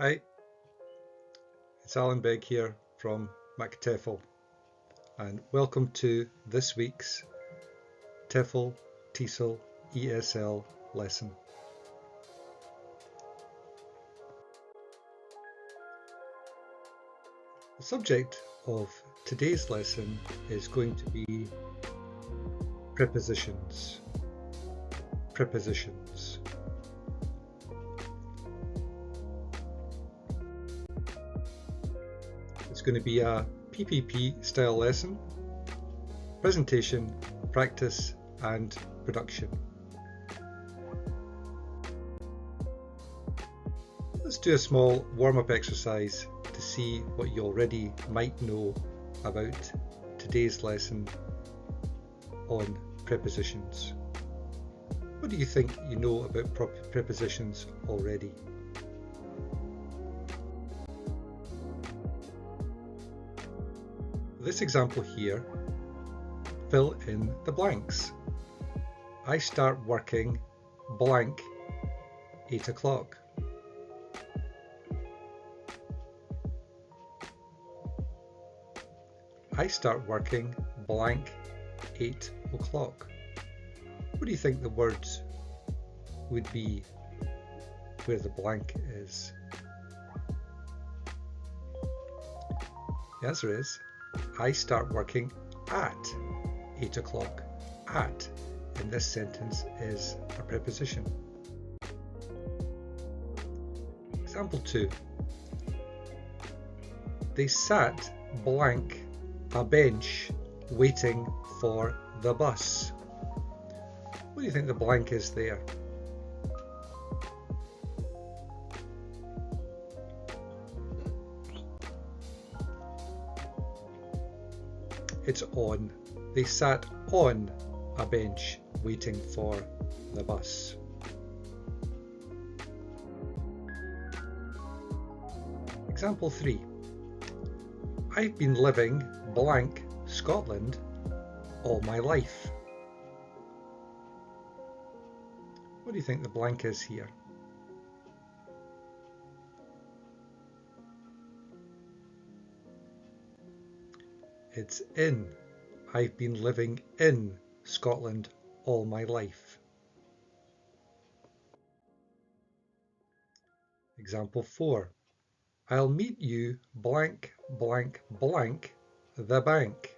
Hi, it's Alan Begg here from TEFL, and welcome to this week's TEFL, TESOL, ESL lesson. The subject of today's lesson is going to be prepositions. Prepositions. It's going to be a PPP style lesson, presentation, practice and production. Let's do a small warm-up exercise to see what you already might know about today's lesson on prepositions. What do you think you know about prepositions already? This example here, fill in the blanks. I start working blank 8 o'clock. I start working blank 8 o'clock. What do you think the words would be where the blank is? The answer is, I start working at 8 o'clock. At in this sentence is a preposition. Example 2. They sat blank a bench waiting for the bus. What do you think the blank is there? It's on. They sat on a bench waiting for the bus. Example 3. I've been living blank Scotland all my life. What do you think the blank is here? It's in. I've been living in Scotland all my life. Example 4. I'll meet you blank blank blank the bank.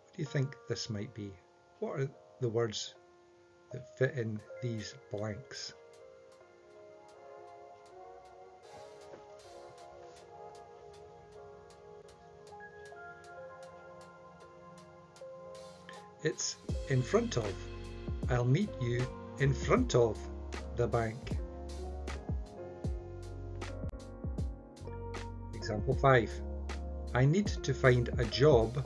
What do you think this might be? What are the words that fit in these blanks? It's in front of. I'll meet you in front of the bank. Example 5. I need to find a job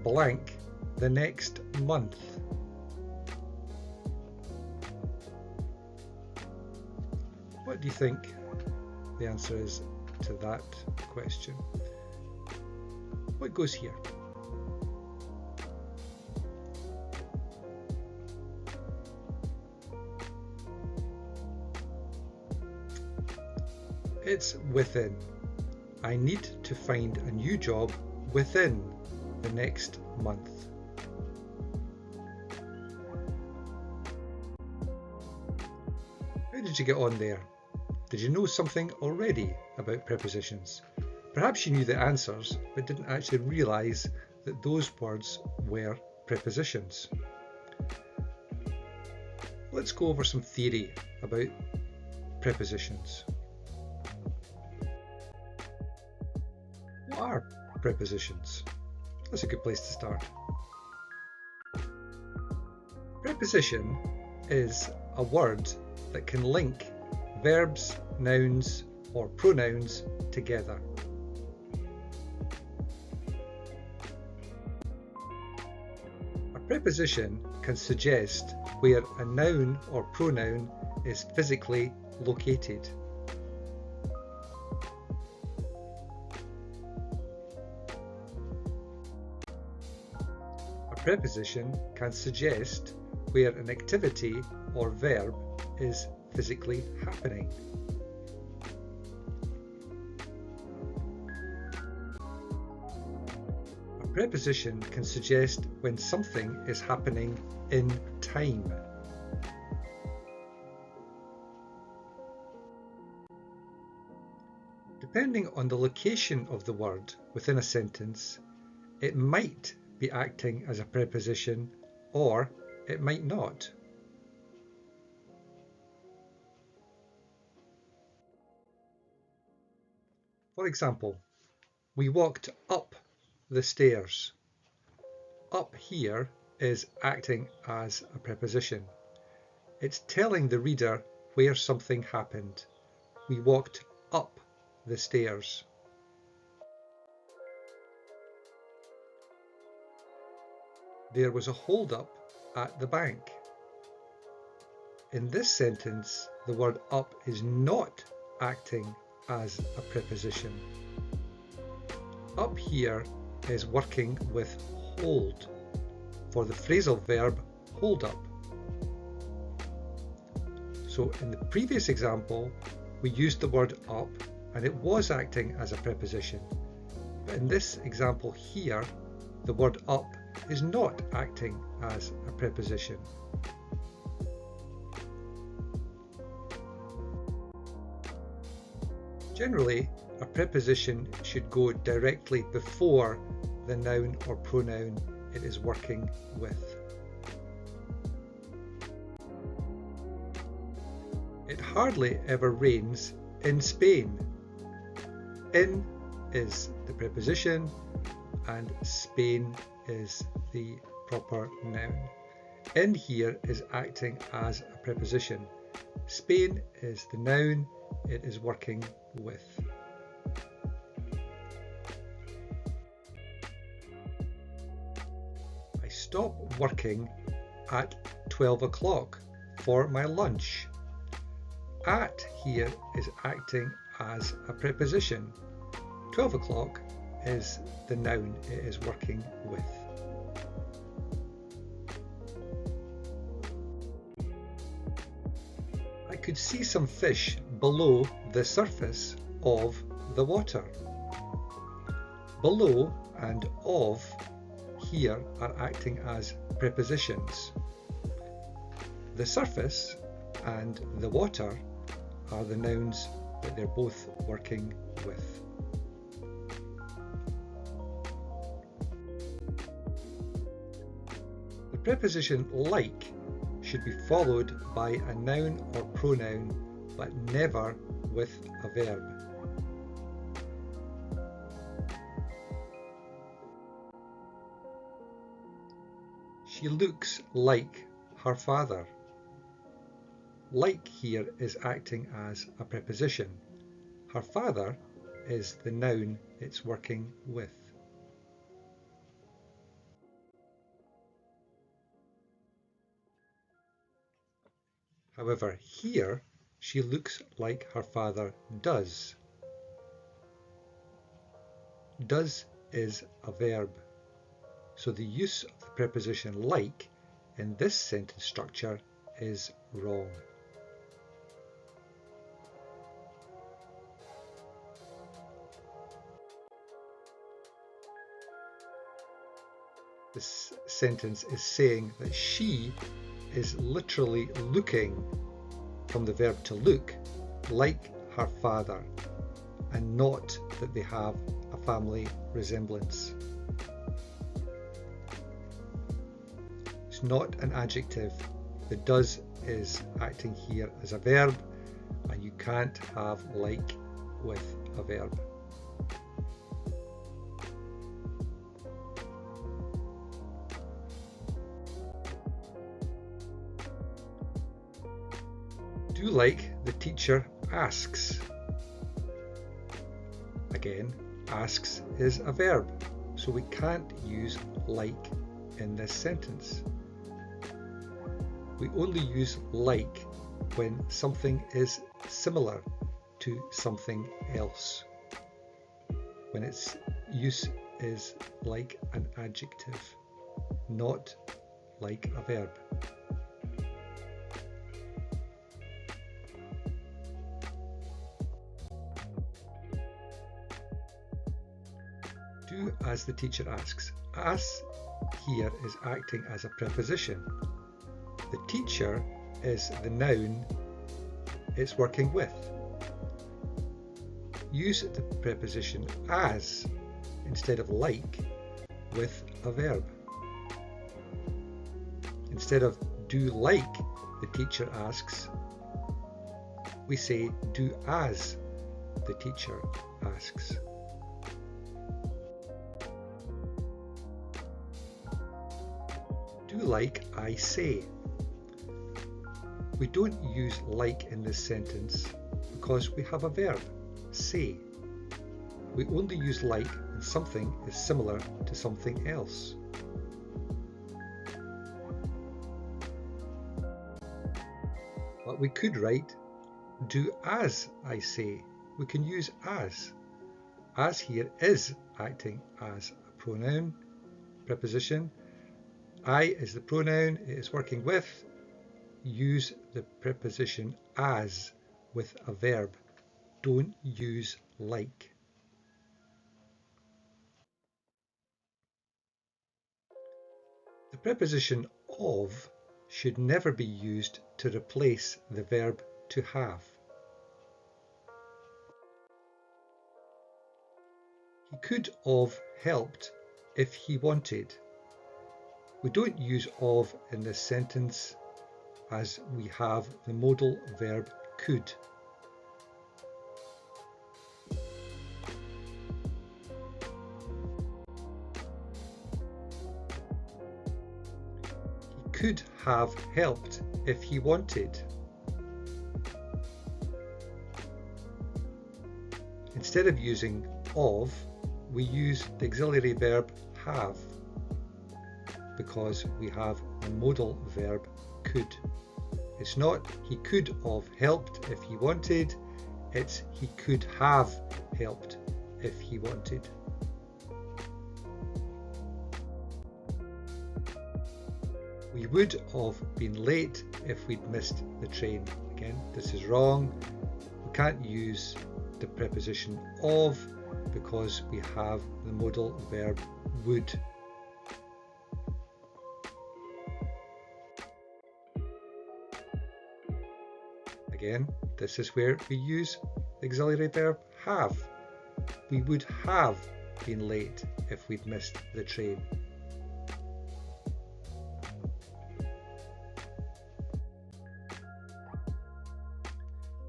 blank the next month. What do you think the answer is to that question? What goes here? It's within. I need to find a new job within the next month. How did you get on there? Did you know something already about prepositions? Perhaps you knew the answers but didn't actually realise that those words were prepositions. Let's go over some theory about prepositions. What are prepositions? That's a good place to start. Preposition is a word that can link verbs, nouns, or pronouns together. A preposition can suggest where a noun or pronoun is physically located. A preposition can suggest where an activity or verb is physically happening. A preposition can suggest when something is happening in time. Depending on the location of the word within a sentence, it might be acting as a preposition or it might not. For example, we walked up the stairs. Up here is acting as a preposition. It's telling the reader where something happened. We walked up the stairs. There was a hold-up at the bank. In this sentence, the word up is not acting as a preposition. Up here is working with hold for the phrasal verb hold up. So in the previous example, we used the word up and it was acting as a preposition. But in this example here, the word up is not acting as a preposition. Generally, a preposition should go directly before the noun or pronoun it is working with. It hardly ever rains in Spain. In is the preposition and Spain is the proper noun. In here is acting as a preposition. Spain is the noun it is working with. I stop working at 12 o'clock for my lunch. At here is acting as a preposition. 12 o'clock is the noun it is working with. I could see some fish below the surface of the water. Below and of here are acting as prepositions. The surface and the water are the nouns that they're both working with. The preposition like should be followed by a noun or pronoun, but never with a verb. She looks like her father. Like here is acting as a preposition. Her father is the noun it's working with. However, here she looks like her father does. Does is a verb, so the use of the preposition like in this sentence structure is wrong. This sentence is saying that she is literally looking, from the verb to look, like her father, and not that they have a family resemblance. It's not an adjective. The does is acting here as a verb, and you can't have like with a verb. Do like the teacher asks. Again, asks is a verb, so we can't use like in this sentence. We only use like when something is similar to something else, when its use is like an adjective, not like a verb. as the teacher asks. As here is acting as a preposition. The teacher is the noun it's working with. Use the preposition as instead of like with a verb. Instead of do like the teacher asks, we say do as the teacher asks. Do like I say. We don't use like in this sentence because we have a verb, say. We only use like when something is similar to something else. But we could write do as I say. We can use as. As here is acting as a pronoun, preposition. I is the pronoun it is working with. Use the preposition as with a verb. Don't use like. The preposition of should never be used to replace the verb to have. He could have helped if he wanted. We don't use of in this sentence as we have the modal verb could. He could have helped if he wanted. Instead of using of, we use the auxiliary verb have because we have the modal verb could. It's not he could have helped if he wanted, it's he could have helped if he wanted. We would have been late if we'd missed the train. Again, this is wrong. We can't use the preposition of because we have the modal verb would. Again, this is where we use the auxiliary verb have. We would have been late if we'd missed the train.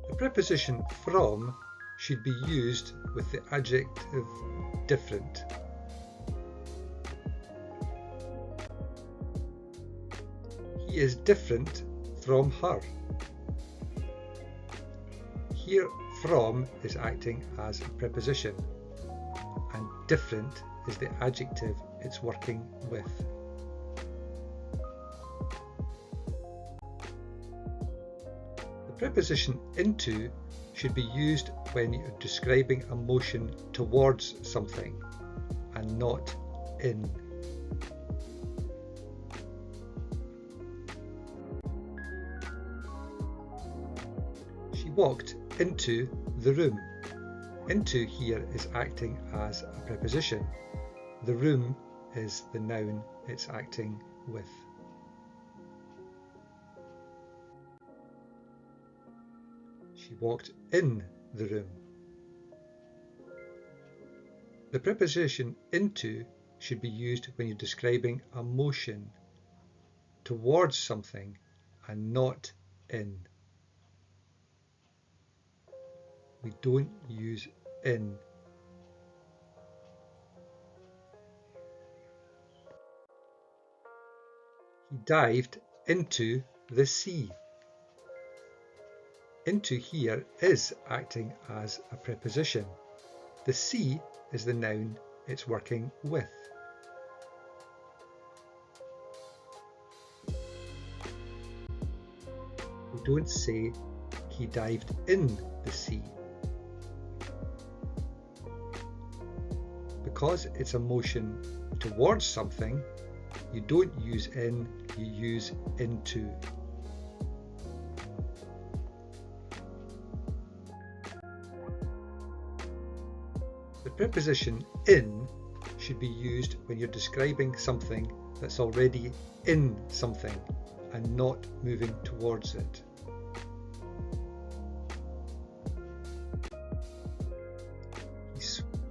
The preposition from should be used with the adjective different. He is different from her. Here, from is acting as a preposition, and different is the adjective it's working with. The preposition into should be used when you're describing a motion towards something and not in. She walked into the room. Into here is acting as a preposition. The room is the noun it's acting with. She walked in the room. The preposition into should be used when you're describing a motion towards something and not in. We don't use in. He dived into the sea. Into here is acting as a preposition. The sea is the noun it's working with. We don't say he dived in the sea. Because it's a motion towards something, you don't use in, you use into. The preposition in should be used when you're describing something that's already in something and not moving towards it.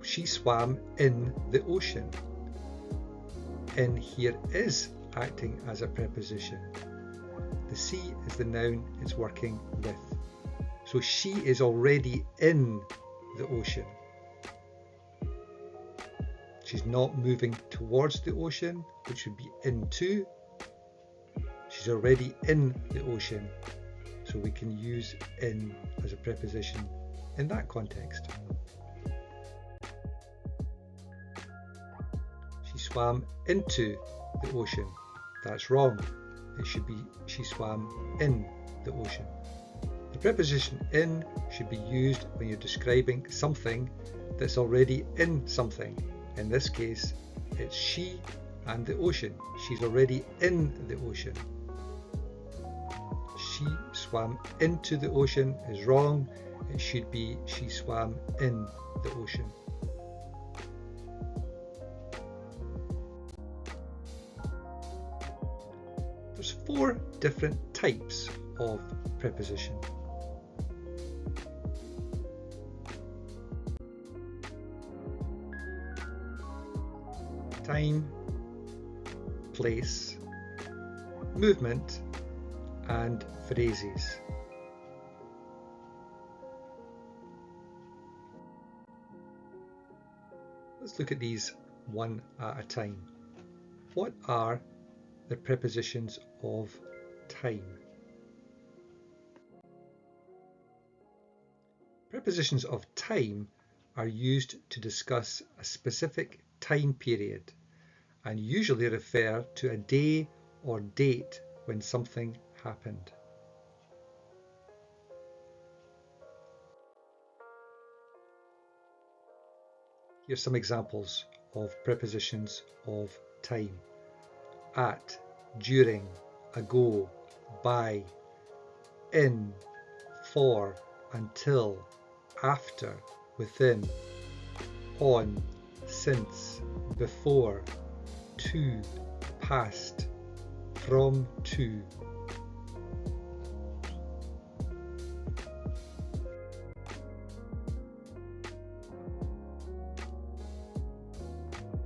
She swam in the ocean. In here is acting as a preposition. The sea is the noun it's working with. So she is already in the ocean. She's not moving towards the ocean, which would be into. She's already in the ocean, so we can use in as a preposition in that context. She swam into the ocean. That's wrong. It should be she swam in the ocean. The preposition in should be used when you're describing something that's already in something. In this case, it's she and the ocean. She's already in the ocean. She swam into the ocean is wrong. It should be she swam in the ocean. There's 4 different types of preposition. Time, place, movement, and phrases. Let's look at these one at a time. What are the prepositions of time? Prepositions of time are used to discuss a specific time period and usually refer to a day or date when something happened. Here's some examples of prepositions of time. At, during, ago, by, in, for, until, after, within, on, since, before, to, past, from, to.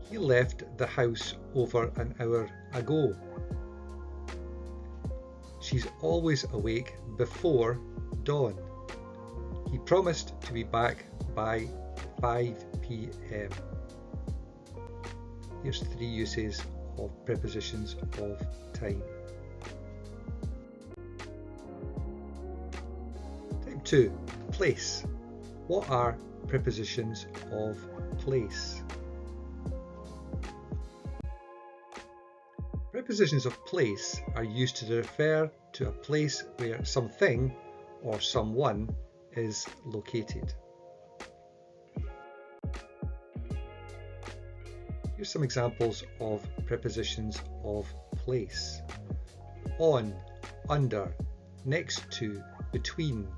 He left the house over an hour ago. She's always awake before dawn. He promised to be back by 5 p.m. Here's 3 uses of prepositions of time. Type 2. Place. What are prepositions of place? Prepositions of place are used to refer to a place where something or someone is located. Here's some examples of prepositions of place. On, under, next to, between,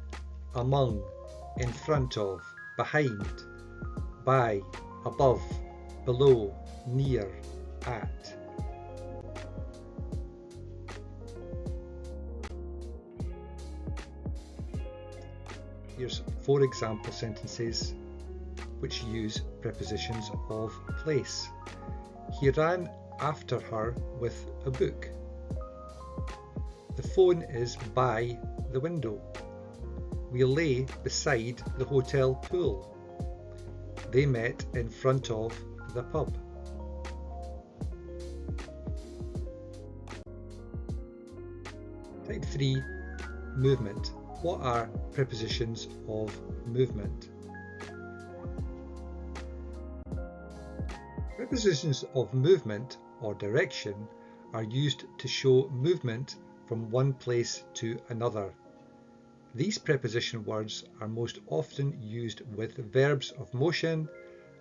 among, in front of, behind, by, above, below, near, at. Here's 4 example sentences which use prepositions of place. He ran after her with a book. The phone is by the window. We lay beside the hotel pool. They met in front of the pub. Type 3. Movement. What are prepositions of movement? Prepositions of movement or direction are used to show movement from one place to another. These preposition words are most often used with verbs of motion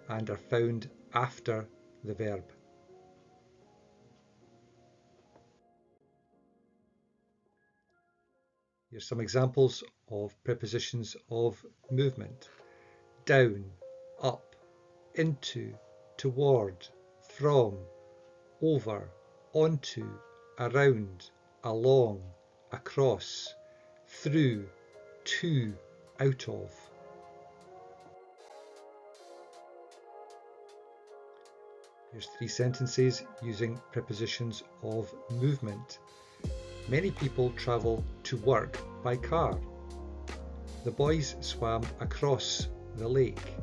and are found after the verb. Here's some examples of prepositions of movement. Down, up, into, toward, from, over, onto, around, along, across, through, to, out of. Here's 3 sentences using prepositions of movement. Many people travel to work by car. The boys swam across the lake.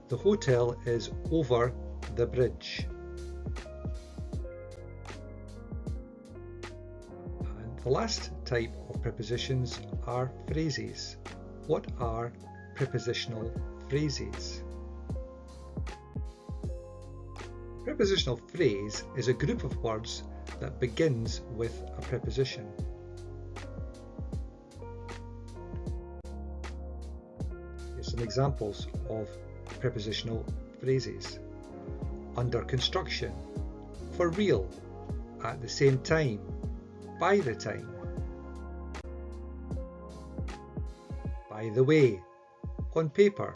The hotel is over the bridge. And the last type of prepositions are phrases. What are prepositional phrases? A prepositional phrase is a group of words that begins with a preposition. Here's some examples of prepositional phrases. Under construction, for real, at the same time, by the time. By the way, on paper,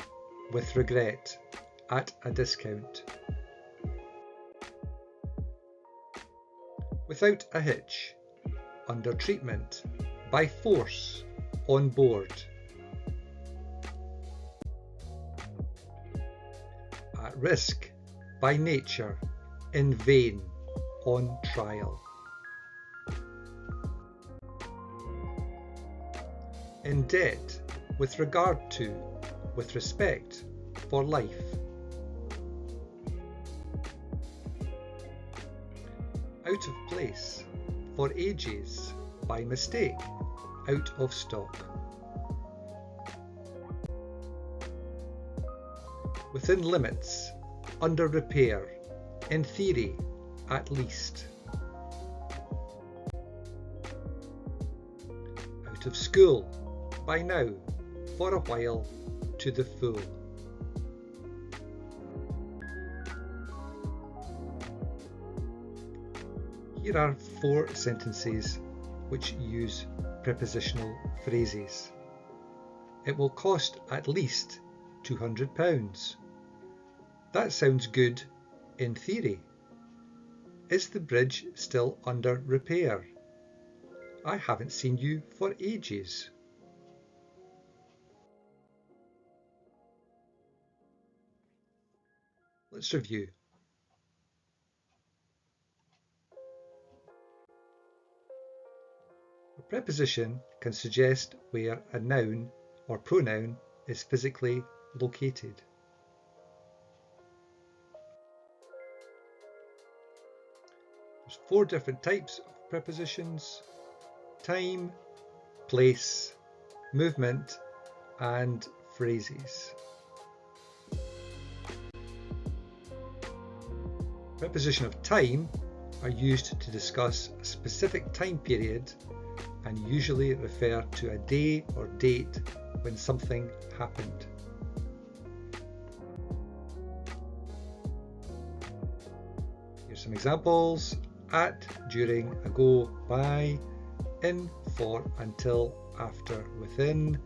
with regret, at a discount. Without a hitch, under treatment, by force, on board. At risk, by nature, in vain, on trial. In debt, with regard to, with respect, for life. Out of place, for ages, by mistake, out of stock. Within limits, under repair, in theory, at least. Out of school, by now, for a while, to the full. Here are 4 sentences which use prepositional phrases. It will cost at least £200. That sounds good in theory. Is the bridge still under repair? I haven't seen you for ages. Let's review. A preposition can suggest where a noun or pronoun is physically located. There's 4 different types of prepositions: time, place, movement, and phrases. Preposition of time are used to discuss a specific time period and usually refer to a day or date when something happened. Here's some examples: at, during, ago, by, in, for, until, after, within,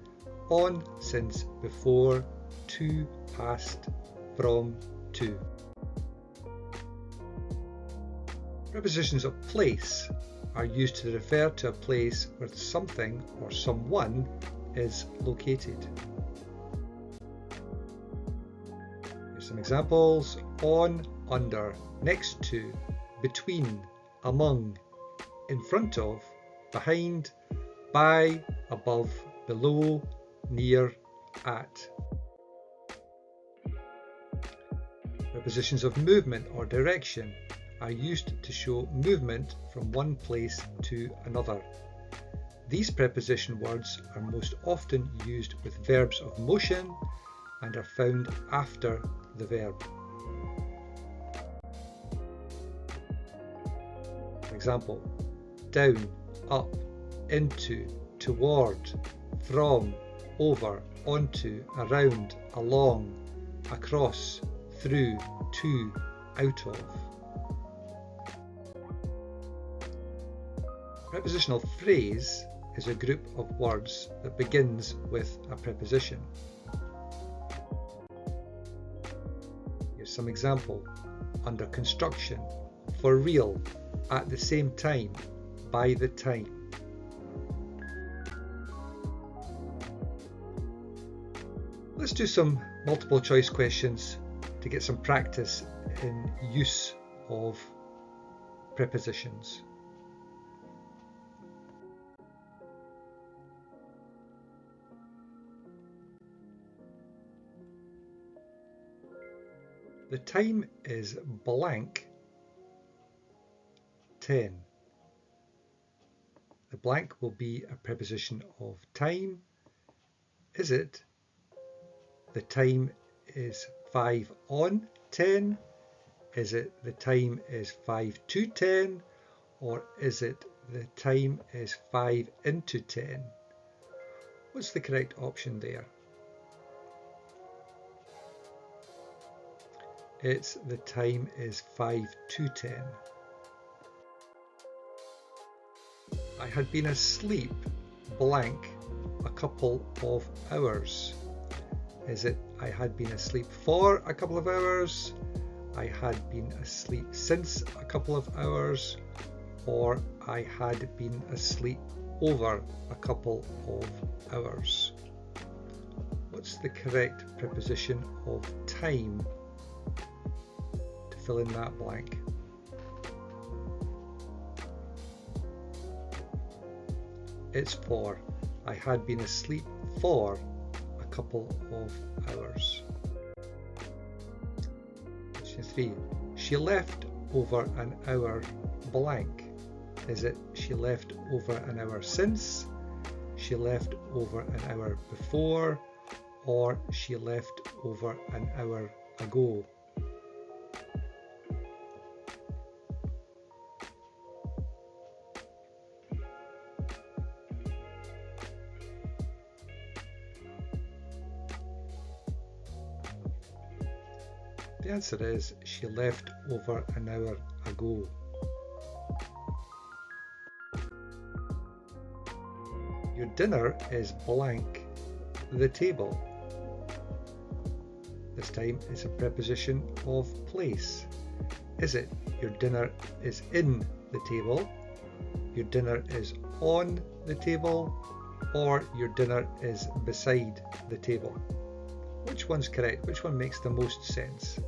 on, since, before, to, past, from, to. Prepositions of place are used to refer to a place where something or someone is located. Here's some examples: on, under, next to, between, among, in front of, behind, by, above, below, near, at. Prepositions of movement or direction are used to show movement from one place to another. These preposition words are most often used with verbs of motion and are found after the verb. For example, down, up, into, toward, from, over, onto, around, along, across, through, to, out of. Prepositional phrase is a group of words that begins with a preposition. Here's some example: under construction, for real, at the same time, by the time. Let's do some multiple choice questions to get some practice in use of prepositions. The time is blank 10. The blank will be a preposition of time. Is it the time is 5 on 10? Is it the time is 5 to 10? Or is it the time is 5 into 10? What's the correct option there? It's the time is 5 to 10. I had been asleep blank a couple of hours. Is it I had been asleep for a couple of hours? I had been asleep since a couple of hours? Or I had been asleep over a couple of hours? What's the correct preposition of time to fill in that blank? It's for. I had been asleep for a couple of hours. Question 3. She left over an hour blank. Is it she left over an hour since? She left over an hour before? Or she left over an hour ago? The answer is she left over an hour ago. Your dinner is blank the table. This time is a preposition of place. Is it your dinner is in the table, your dinner is on the table, or your dinner is beside the table? Which one's correct? Which one makes the most sense?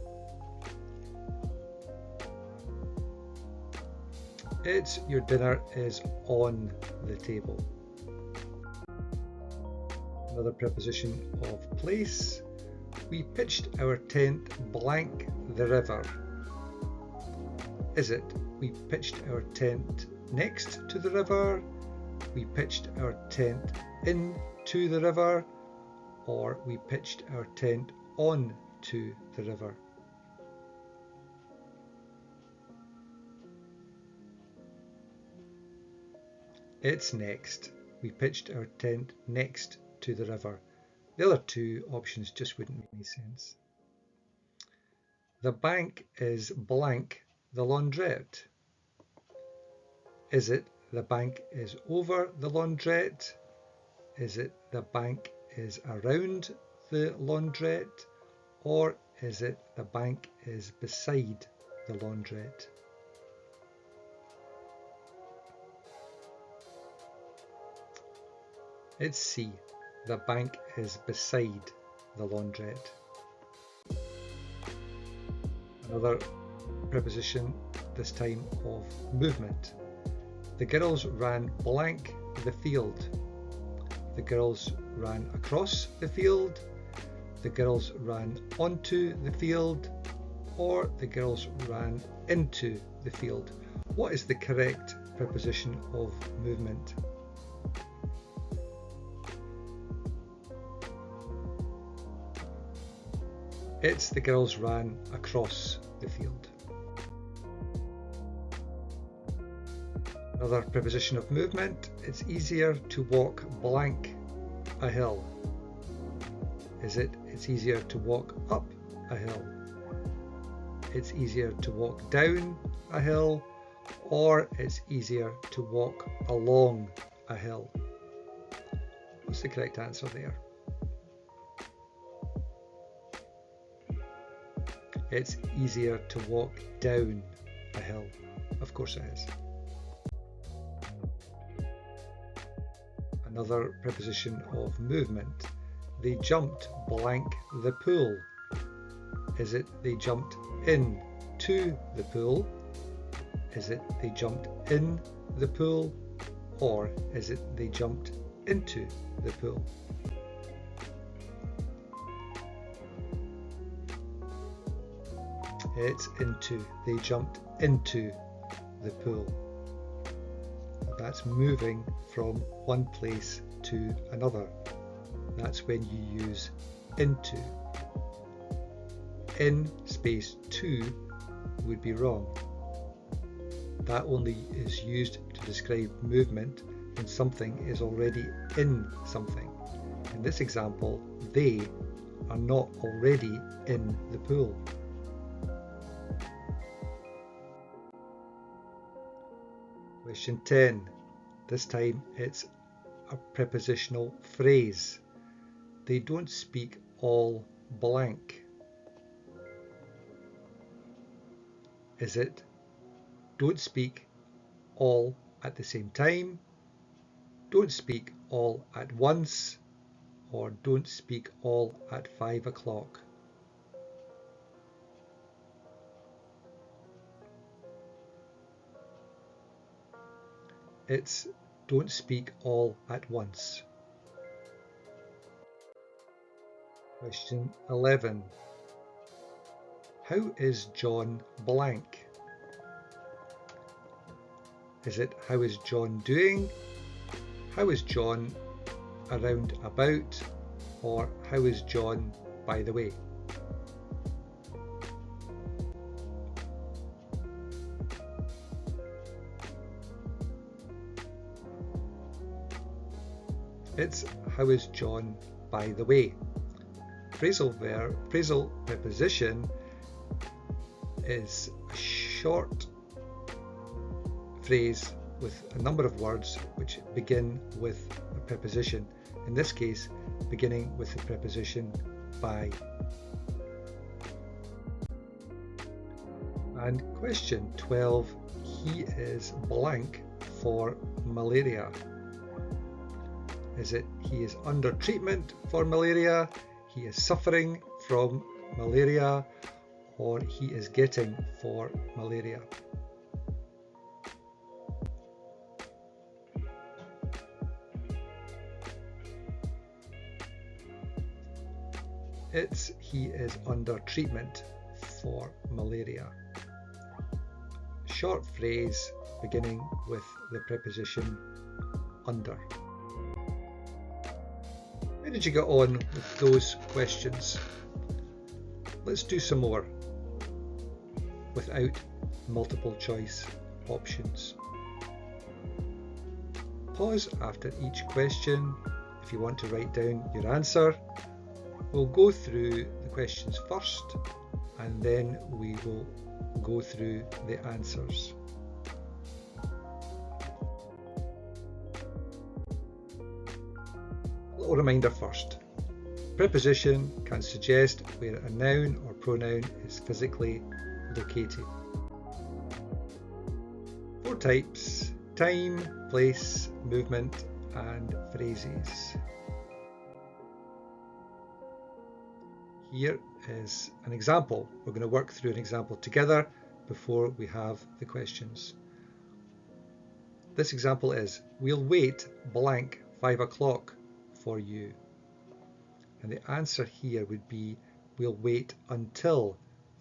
It's your dinner is on the table. Another preposition of place. We pitched our tent blank the river. Is it we pitched our tent next to the river, we pitched our tent into the river, or we pitched our tent on to the river? It's next. We pitched our tent next to the river. The other two options just wouldn't make any sense. The bank is blank the laundrette. Is it the bank is over the laundrette? Is it the bank is around the laundrette? Or is it the bank is beside the laundrette? It's C. The bank is beside the laundrette. Another preposition, this time of movement. The girls ran blank the field. The girls ran across the field. The girls ran onto the field. Or the girls ran into the field. What is the correct preposition of movement? It's the girls ran across the field. Another preposition of movement. It's easier to walk blank a hill. Is it it's easier to walk up a hill? It's easier to walk down a hill, or it's easier to walk along a hill? What's the correct answer there? It's easier to walk down a hill. Of course it is. Another preposition of movement. They jumped blank the pool. Is it they jumped in to the pool? Is it they jumped in the pool? Or is it they jumped into the pool? It's into. They jumped into the pool. That's moving from one place to another. That's when you use into. In space to would be wrong. That only is used to describe movement when something is already in something. In this example, they are not already in the pool. Question 10. This time it's a prepositional phrase. They don't speak all blank. Is it don't speak all at the same time, don't speak all at once, or don't speak all at 5 o'clock? It's don't speak all at once. Question 11. How is John blank? Is it how is John doing? How is John around about? Or how is John by the way? It's how is John by the way. Phrasal preposition is a short phrase with a number of words which begin with a preposition. In this case, beginning with the preposition by. And question 12, he is blank for malaria. Is it he is under treatment for malaria, he is suffering from malaria, or he is getting for malaria? It's he is under treatment for malaria. Short phrase beginning with the preposition under. How did you get on with those questions? Let's do some more without multiple choice options. Pause after each question if you want to write down your answer. We'll go through the questions first and then we will go through the answers. A little reminder first. Preposition can suggest where a noun or pronoun is physically located. 4 types: time, place, movement, and phrases. Here is an example. We're going to work through an example together before we have the questions. This example is, we'll wait blank 5 o'clock for you. And the answer here would be, we'll wait until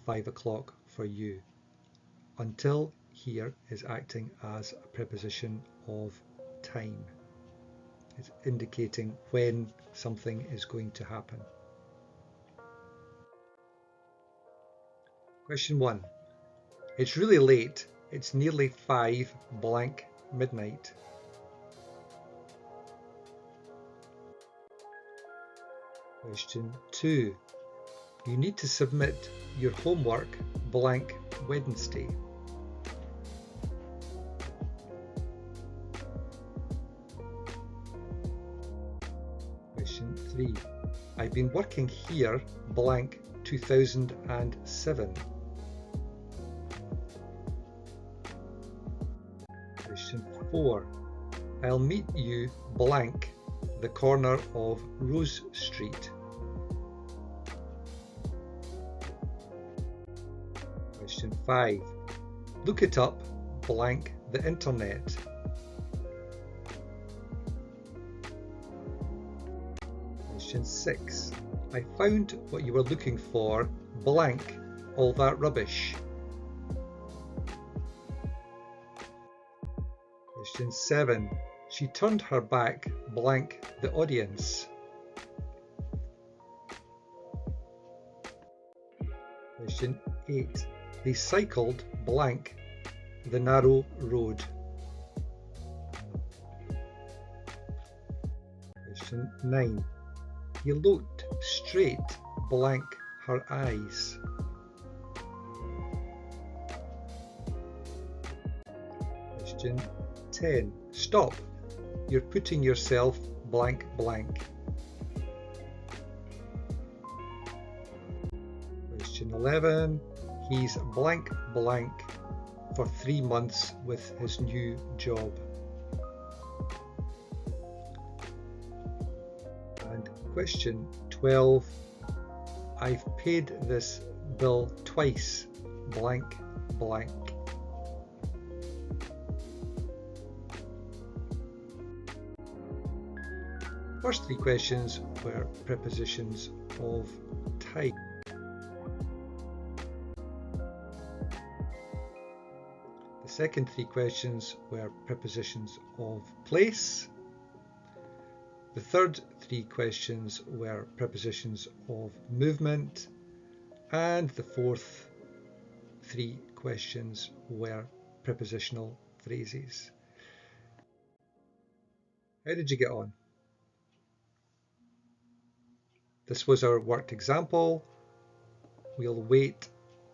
5 o'clock for you. Until here is acting as a preposition of time. It's indicating when something is going to happen. Question 1. It's really late. It's nearly 5 blank midnight. Question 2. You need to submit your homework blank Wednesday. Question 3. I've been working here blank 2007. Question 4. I'll meet you blank the corner of Rose Street. Question 5. Look it up blank the internet. Question 6. I found what you were looking for blank all that rubbish. Question 7. She turned her back blank the audience. Question 8. They cycled blank the narrow road. Question 9. He looked straight blank her eyes. Question 10. Stop. You're putting yourself blank blank. Question 11. He's blank blank for 3 months with his new job. And question 12. I've paid this bill twice blank blank. First 3 questions were prepositions of time. The second 3 questions were prepositions of place. The third 3 questions were prepositions of movement. And the fourth 3 questions were prepositional phrases. How did you get on? This was our worked example. We'll wait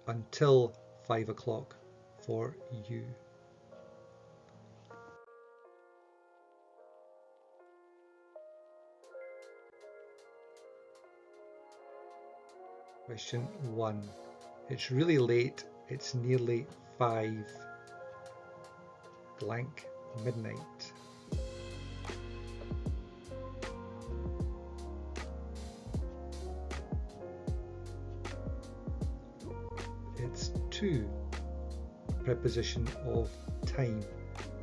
until 5 o'clock for you. Question 1. It's really late. It's nearly 5 blank midnight. It's 2. Preposition of time.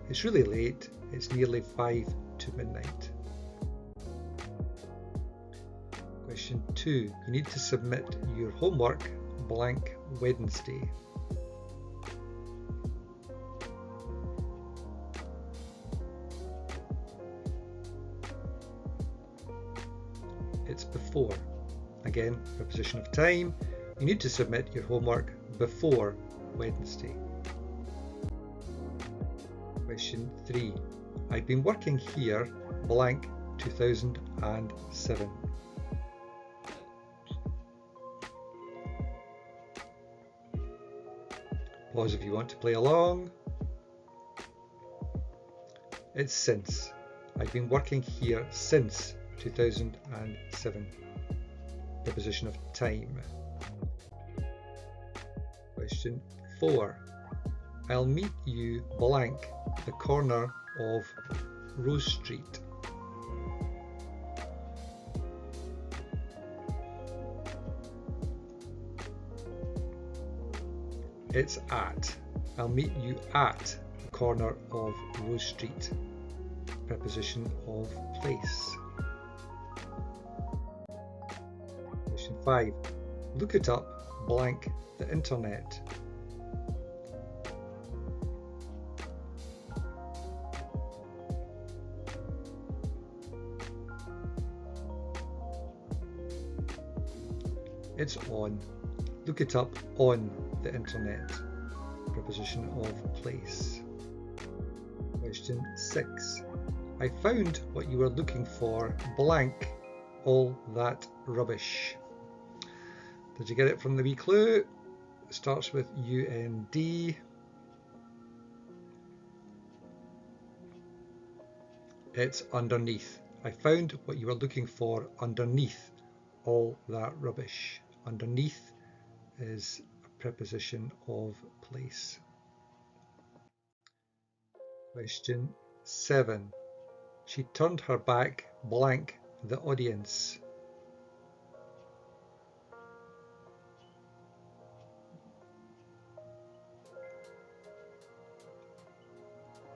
It's really late. It's nearly 5 to midnight. Question 2. You need to submit your homework blank Wednesday. It's before. Again, preposition of time. You need to submit your homework before Wednesday. Question 3. I've been working here blank 2007. Pause if you want to play along. It's since. I've been working here since 2007. Preposition of time. Question 4. I'll meet you blank the corner of Rose Street. It's at. I'll meet you at the corner of Rose Street. Preposition of place. Question 5. Look it up blank the internet. It's on. Look it up on the internet. Preposition of place. Question 6. I found what you were looking for blank all that rubbish. Did you get it from the wee clue? It starts with UND. It's underneath. I found what you were looking for underneath all that rubbish. underneath is a preposition of place. Question 7. She turned her back blank the audience.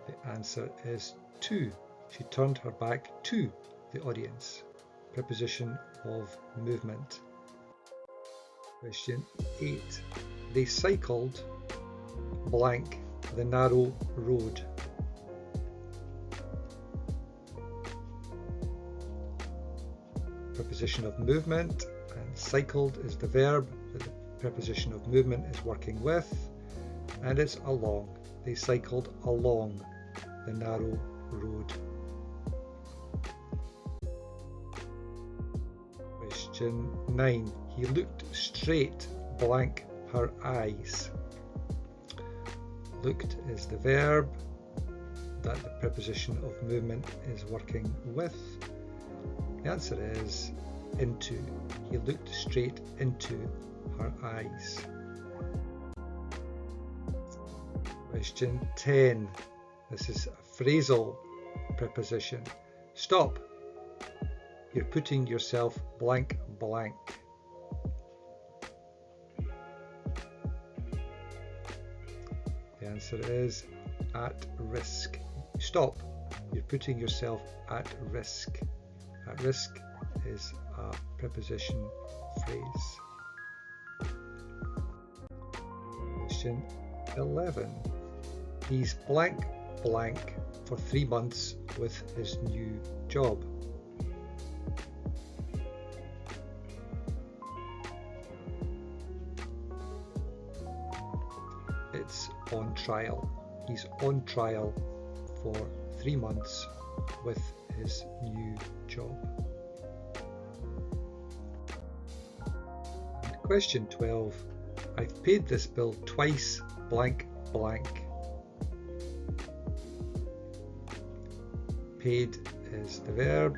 The answer is to. She turned her back to the audience. Preposition of movement. Question 8. They cycled blank the narrow road. Preposition of movement, and cycled is the verb that the preposition of movement is working with, and it's along. They cycled along the narrow road. Question 9. He looked straight blank her eyes. Looked is the verb that the preposition of movement is working with. The answer is into. He looked straight into her eyes. Question 10. This is a phrasal preposition. Stop. You're putting yourself blank blank. The answer is at risk. Stop. You're putting yourself at risk. At risk is a preposition phrase. Question 11. He's blank blank for 3 months with his new job. It's on trial. He's on trial for 3 months with his new job. And question 12. I've paid this bill twice blank blank. Paid is the verb.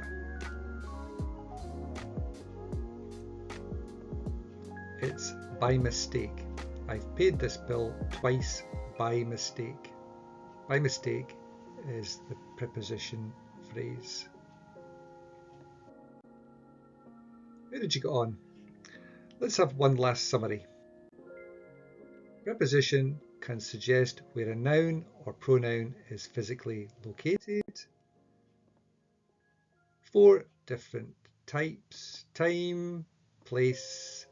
It's by mistake. I've paid this bill twice by mistake. By mistake is the preposition phrase. How did you get on? Let's have one last summary. Preposition can suggest where a noun or pronoun is physically located. 4 different types: time, place,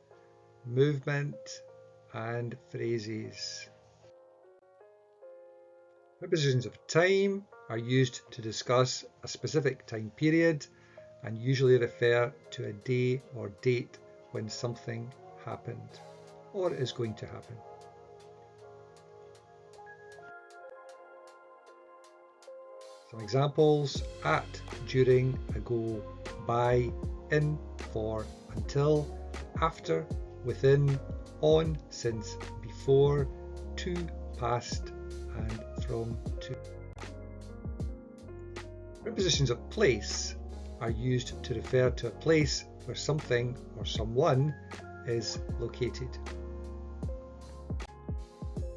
movement, and phrases. Prepositions of time are used to discuss a specific time period and usually refer to a day or date when something happened or is going to happen. Some examples: at, during, ago, by, in, for, until, after, within, on, since, before, to, past, and from, to. Prepositions of place are used to refer to a place where something or someone is located.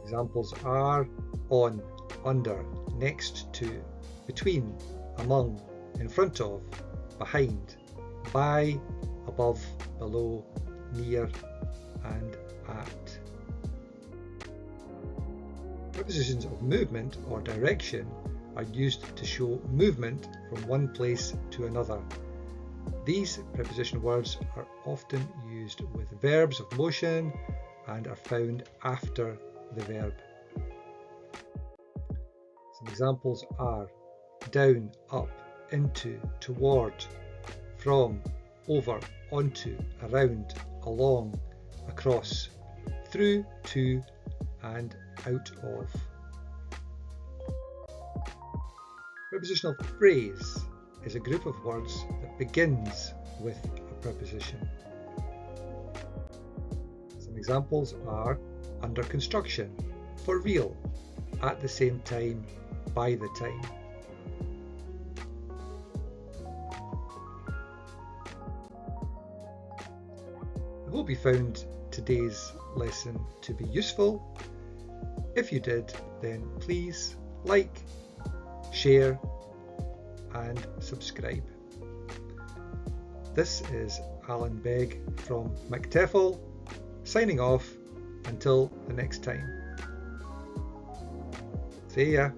Examples are on, under, next to, between, among, in front of, behind, by, above, below, near, and at. Prepositions of movement or direction are used to show movement from one place to another. These preposition words are often used with verbs of motion and are found after the verb. Some examples are down, up, into, toward, from, over, onto, around, along, across, through, to, and out of. Prepositional phrase is a group of words that begins with a preposition. Some examples are under construction, for real, at the same time, by the time. hope you found today's lesson to be useful. If you did, then please like, share and subscribe. This is Alan Begg from TEFL, signing off until the next time. See ya.